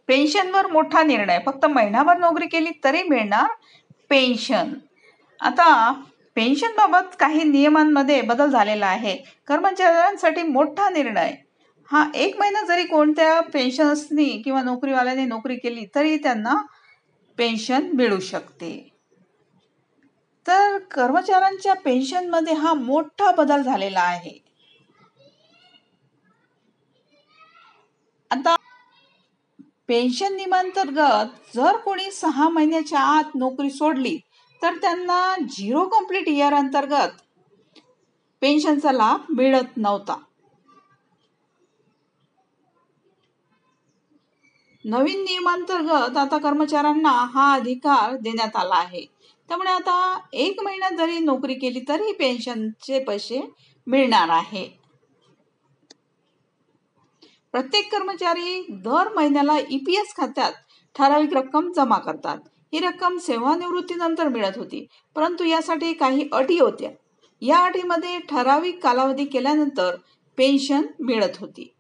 पेन्शनवर मोठा निर्णय, फक्त महिनाभर नोकरी केली तरी मिळणार पेन्शन. आता पेन्शनबाबत काही नियमांमध्ये बदल झालेला आहे. कर्मचाऱ्यांसाठी मोठा निर्णय. हा 1 महिना जरी कोणत्या पेन्शनर्सनी किंवा नोकरीवाल्याने नोकरी केली तरी त्यांना पेन्शन मिळू शकते. तर कर्मचाऱ्यांच्या पेन्शनमध्ये हा मोठा बदल झालेला आहे. आता पेन्शन नियमांतर्गत जर कोणी 6 महिन्याच्या आत नोकरी सोडली तर त्यांना 0 कंप्लीट इयर अंतर्गत पेन्शनचा लाभ मिळत नव्हता. नवीन नियमांतर्गत आता कर्मचाऱ्यांना हा अधिकार देण्यात आला आहे. त्यामुळे आता 1 महिना जरी नोकरी केली तरी पेन्शनचे पैसे मिळणार आहे. प्रत्येक कर्मचारी दर महिन्याला EPS खात्यात ठराविक रक्कम जमा करतात. ही रक्कम सेवानिवृत्तीनंतर मिळत होती, परंतु यासाठी काही अटी होत्या. या अटीमध्ये ठराविक कालावधी केल्यानंतर पेन्शन मिळत होती.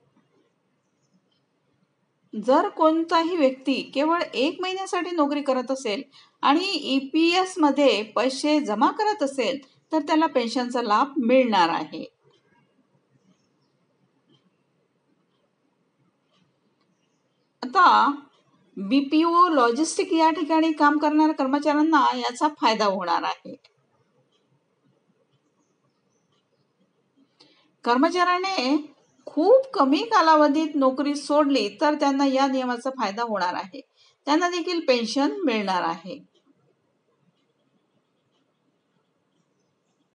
जर कोणताही व्यक्ती केवळ 1 महिन्यासाठी नोकरी करत असेल आणि EPS मध्ये पैसे जमा करत असेल तर त्याला पेन्शनचा लाभ मिळणार आहे. आता BPO लॉजिस्टिक या ठिकाणी काम करणाऱ्या कर्मचाऱ्यांना याचा फायदा होणार आहे. कर्मचाऱ्याने खूप कमी कालावधीत नोकरी सोडली तर त्यांना या नियमाचा फायदा होणार आहे. त्यांना देखील पेन्शन मिळणार आहे.